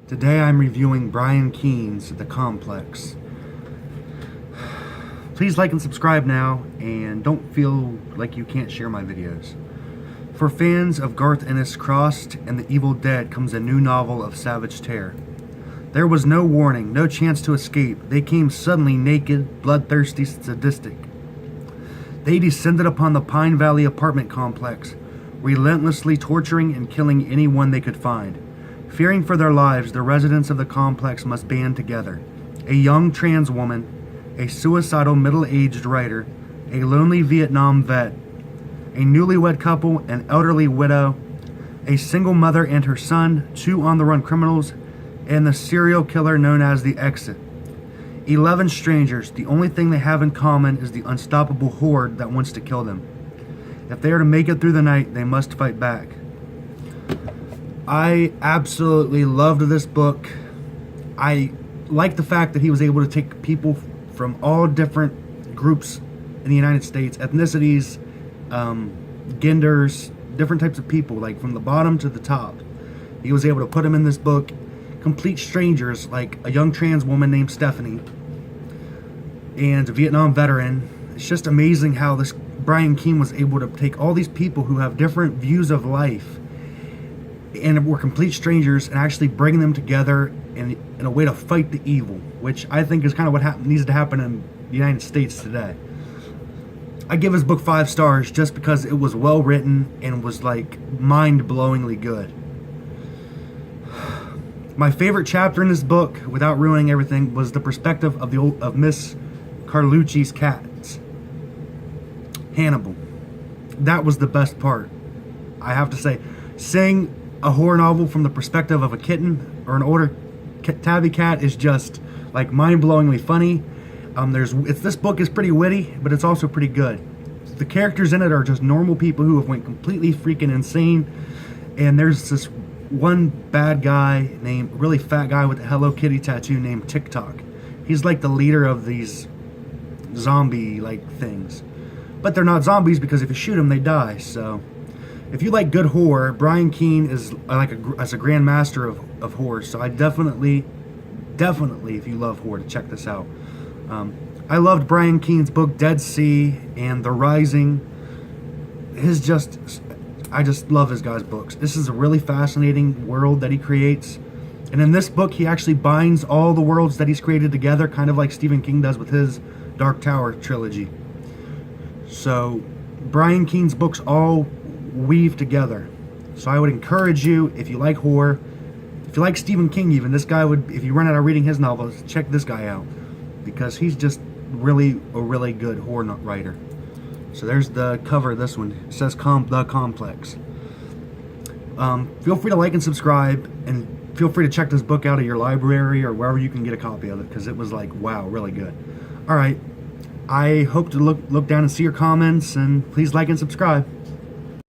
Today I'm reviewing Brian Keene's The Complex. Please like and subscribe now, and don't feel like you can't share my videos. For fans of Garth Ennis' Crossed and The Evil Dead comes a new novel of savage terror. There was no warning, no chance to escape. They came suddenly, naked, bloodthirsty, sadistic. They descended upon the Pine Valley apartment complex, relentlessly torturing and killing anyone they could find. Fearing for their lives, the residents of the complex must band together. A young trans woman, a suicidal middle-aged writer, a lonely Vietnam vet, a newlywed couple, an elderly widow, a single mother and her son, two on-the-run criminals, and the serial killer known as the Exit. 11 strangers. The only thing they have in common is the unstoppable horde that wants to kill them. If they are to make it through the night, they must fight back. I absolutely loved this book. I like the fact that he was able to take people from all different groups in the United States, ethnicities, genders, different types of people, like from the bottom to the top. He was able to put them in this book. Complete strangers, like a young trans woman named Stephanie and a Vietnam veteran. It's just amazing how this Brian Keene was able to take all these people who have different views of life and were complete strangers and actually bring them together in a way to fight the evil, which I think is kind of what needs to happen in the United States today. I give his book 5 stars just because it was well written and was like mind-blowingly good. My favorite chapter in this book, without ruining everything, was the perspective of Miss Carlucci's cats. Hannibal. That was the best part. I have to say, seeing a horror novel from the perspective of a kitten or an older tabby cat is just like mind-blowingly funny. This book is pretty witty, but it's also pretty good. The characters in it are just normal people who have went completely freaking insane, and there's this one bad guy named, really fat guy with a Hello Kitty tattoo named TikTok. He's like the leader of these zombie-like things. But they're not zombies because if you shoot them, they die. So if you like good horror, Brian Keene is as a grandmaster of horror. So I definitely, if you love horror, to check this out. I loved Brian Keene's book Dead Sea and The Rising. I just love his guy's books. This is a really fascinating world that he creates. And in this book, he actually binds all the worlds that he's created together, kind of like Stephen King does with his Dark Tower trilogy. So Brian Keene's books all weave together. So I would encourage you, if you like horror, if you like Stephen King even, this guy would, if you run out of reading his novels, check this guy out, because he's just really a really good horror writer. So there's the cover of this one. It says The Complex. Feel free to like and subscribe, and feel free to check this book out at your library or wherever you can get a copy of it, because it was like, wow, really good. All right. I hope to look down and see your comments, and please like and subscribe.